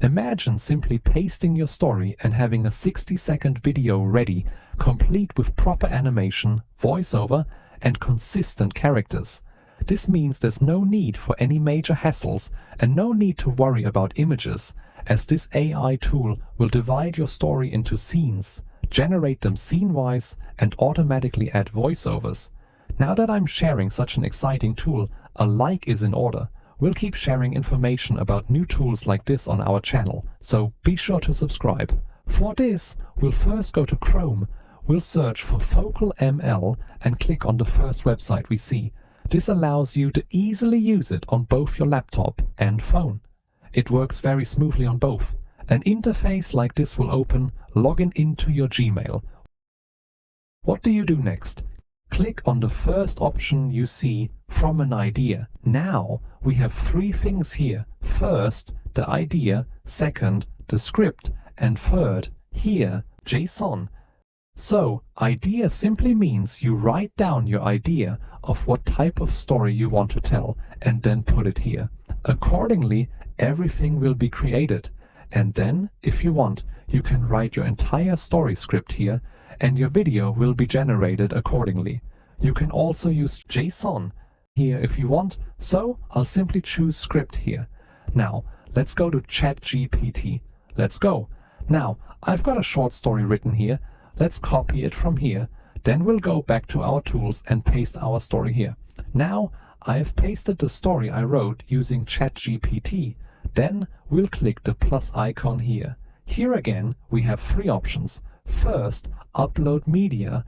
Imagine simply pasting your story and having a 60-second video ready, complete with proper animation, voiceover, and consistent characters. This means there's no need for any major hassles and no need to worry about images, as this AI tool will divide your story into scenes, generate them scene-wise, and automatically add voiceovers. Now that I'm sharing such an exciting tool, a like is in order. We'll keep sharing information about new tools like this on our channel, so be sure to subscribe. For this, we'll first go to Chrome. We'll search for Focal ML and click on the first website we see. This allows you to easily use it on both your laptop and phone. It works very smoothly on both. An interface like this will open, login into your Gmail. What do you do next? Click on the first option you see, from an idea. Now we have three things here. First, the idea. Second, the script. And third, here, JSON. So, idea simply means you write down your idea of what type of story you want to tell and then put it here. Accordingly, everything will be created. And then, if you want, you can write your entire story script here and your video will be generated accordingly. You can also use JSON here if you want, so I'll simply choose script here. Now, let's go to ChatGPT. Let's go. Now, I've got a short story written here. Let's copy it from here. Then we'll go back to our tools and paste our story here. Now, I've pasted the story I wrote using ChatGPT. Then we'll click the plus icon here. Here again, we have three options. First, upload media.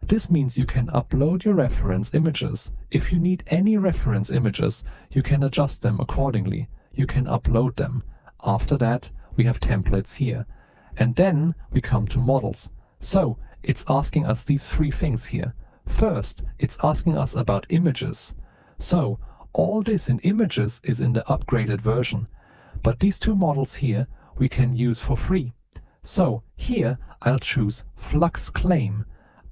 This means you can upload your reference images. If you need any reference images, you can adjust them accordingly. You can upload them. After that, we have templates here. And then we come to models. So, it's asking us these three things here. First, it's asking us about images. So, all this in images is in the upgraded version. But these two models here, we can use for free. So, here I'll choose Flux Claim.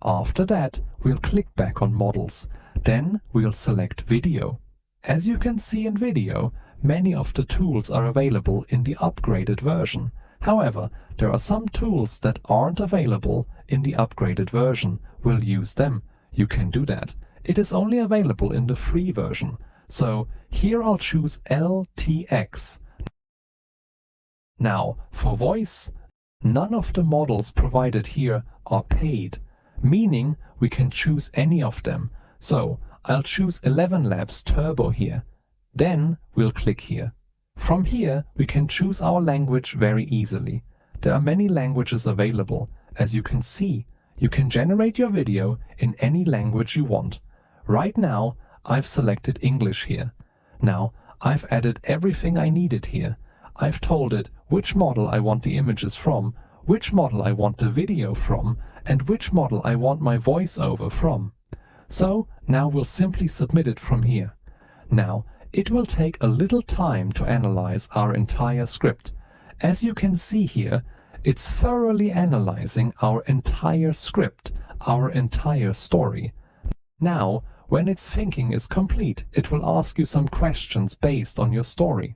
After that, we'll click back on models. Then we'll select video. As you can see in video, many of the tools are available in the upgraded version. However, there are some tools that aren't available in the upgraded version. We'll use them. You can do that. It is only available in the free version. So here I'll choose LTX. Now, for voice, none of the models provided here are paid, meaning we can choose any of them. So I'll choose 11 Labs Turbo here. Then we'll click here. From here, we can choose our language very easily. There are many languages available. As you can see, you can generate your video in any language you want. Right now, I've selected English here. Now, I've added everything I needed here. I've told it which model I want the images from, which model I want the video from, and which model I want my voiceover from. So now we'll simply submit it from here. Now, it will take a little time to analyze our entire script. As you can see here, it's thoroughly analyzing our entire script, our entire story. Now, when its thinking is complete, it will ask you some questions based on your story.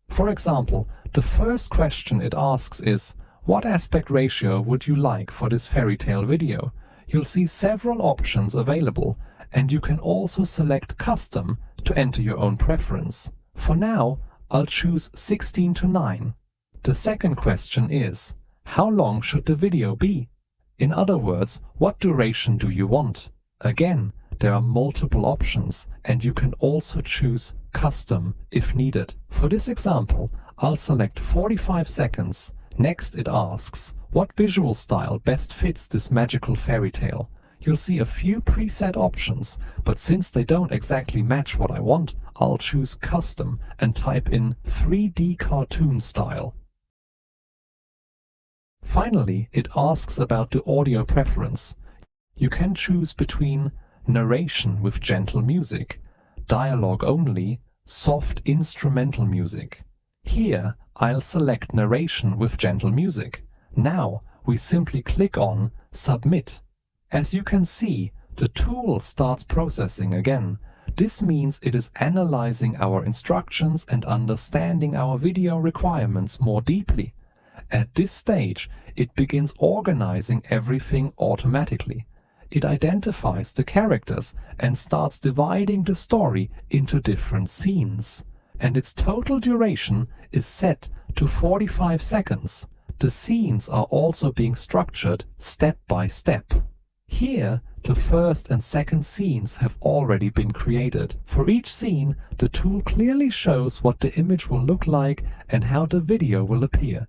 For example, the first question it asks is, what aspect ratio would you like for this fairy tale video? You'll see several options available, and you can also select custom to enter your own preference. For now, I'll choose 16:9. The second question is, how long should the video be? In other words, what duration do you want? Again, there are multiple options, and you can also choose custom if needed. For this example, I'll select 45 seconds. Next it asks, what visual style best fits this magical fairy tale? You'll see a few preset options, but since they don't exactly match what I want, I'll choose custom and type in 3D cartoon style. Finally, it asks about the audio preference. You can choose between narration with gentle music, dialogue only, soft instrumental music. Here, I'll select narration with gentle music. Now, we simply click on Submit. As you can see, the tool starts processing again. This means it is analyzing our instructions and understanding our video requirements more deeply. At this stage, it begins organizing everything automatically. It identifies the characters and starts dividing the story into different scenes. And its total duration is set to 45 seconds. The scenes are also being structured step by step. Here, the first and second scenes have already been created. For each scene, the tool clearly shows what the image will look like and how the video will appear.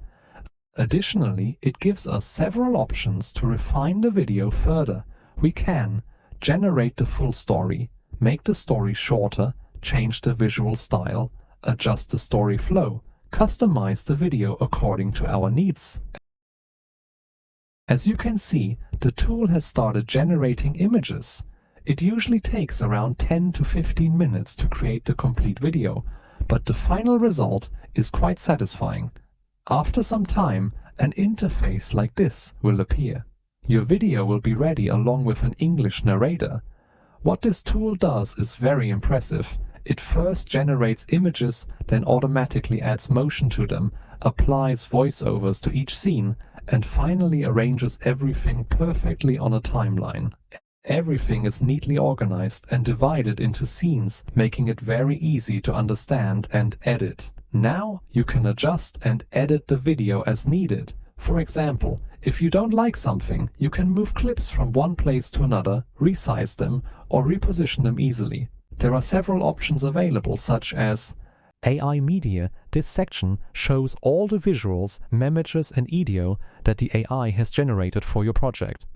Additionally, it gives us several options to refine the video further. We can generate the full story, make the story shorter, change the visual style, adjust the story flow, customize the video according to our needs. As you can see, the tool has started generating images. It usually takes around 10 to 15 minutes to create the complete video, but the final result is quite satisfying. After some time, an interface like this will appear. Your video will be ready along with an English narrator. What this tool does is very impressive. It first generates images, then automatically adds motion to them, applies voiceovers to each scene, and finally arranges everything perfectly on a timeline. Everything is neatly organized and divided into scenes, making it very easy to understand and edit. Now you can adjust and edit the video as needed. For example, if you don't like something, you can move clips from one place to another, resize them, or reposition them easily. There are several options available, such as AI Media. This section shows all the visuals, images and audio that the AI has generated for your project.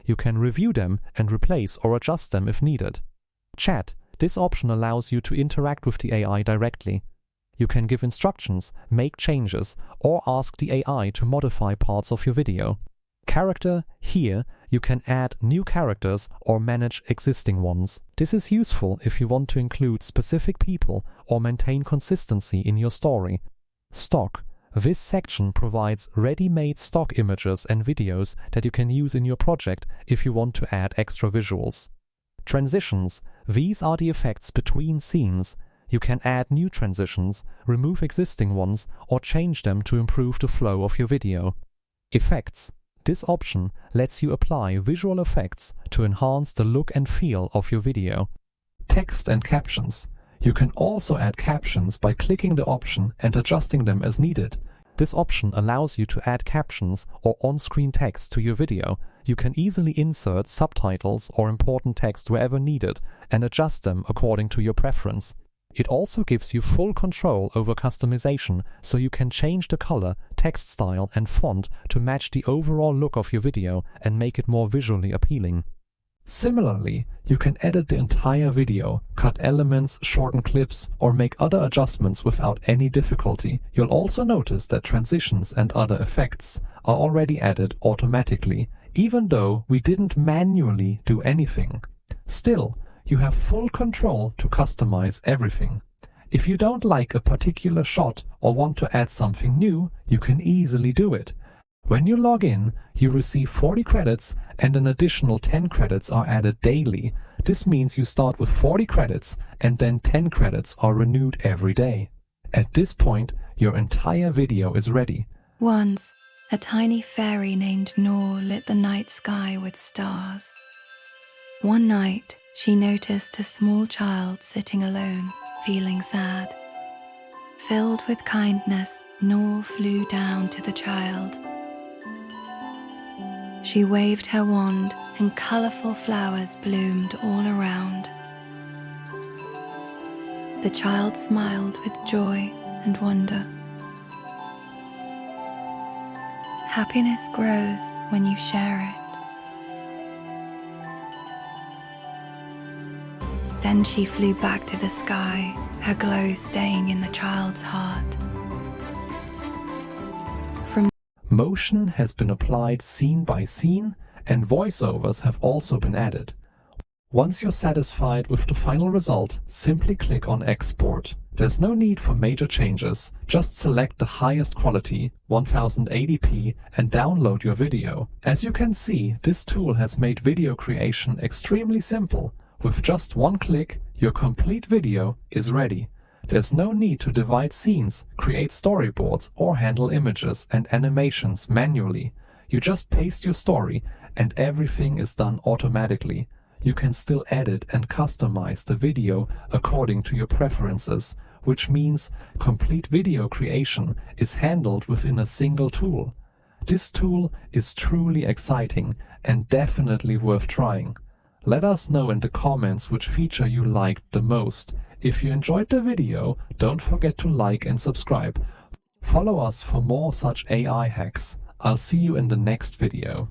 You can review them and replace or adjust them if needed. Chat. This option allows you to interact with the AI directly. You can give instructions, make changes, or ask the AI to modify parts of your video. Character. Here, you can add new characters or manage existing ones. This is useful if you want to include specific people or maintain consistency in your story. Stock. This section provides ready-made stock images and videos that you can use in your project if you want to add extra visuals. Transitions. These are the effects between scenes. You can add new transitions, remove existing ones, or change them to improve the flow of your video. Effects. This option lets you apply visual effects to enhance the look and feel of your video. Text and captions. You can also add captions by clicking the option and adjusting them as needed. This option allows you to add captions or on-screen text to your video. You can easily insert subtitles or important text wherever needed and adjust them according to your preference. It also gives you full control over customization, so you can change the color, text style and font to match the overall look of your video and make it more visually appealing. Similarly, you can edit the entire video, cut elements, shorten clips, or make other adjustments without any difficulty. You'll also notice that transitions and other effects are already added automatically, even though we didn't manually do anything. Still, you have full control to customize everything. If you don't like a particular shot or want to add something new, you can easily do it. When you log in, you receive 40 credits and an additional 10 credits are added daily. This means you start with 40 credits and then 10 credits are renewed every day. At this point, your entire video is ready. Once, a tiny fairy named Nor lit the night sky with stars. One night, she noticed a small child sitting alone, feeling sad. Filled with kindness, Nor flew down to the child. She waved her wand and colorful flowers bloomed all around. The child smiled with joy and wonder. Happiness grows when you share it. Then she flew back to the sky, her glow staying in the child's heart. Motion has been applied scene by scene, and voiceovers have also been added. Once you're satisfied with the final result, simply click on Export. There's no need for major changes, just select the highest quality, 1080p, and download your video. As you can see, this tool has made video creation extremely simple. With just one click, Your complete video is ready. There's no need to divide scenes, create storyboards, or handle images and animations manually. You just paste your story and everything is done automatically. You can still edit and customize the video according to your preferences, which means complete video creation is handled within a single tool. This tool is truly exciting and definitely worth trying. Let us know in the comments which feature you liked the most. If you enjoyed the video, don't forget to like and subscribe. Follow us for more such AI hacks. I'll see you in the next video.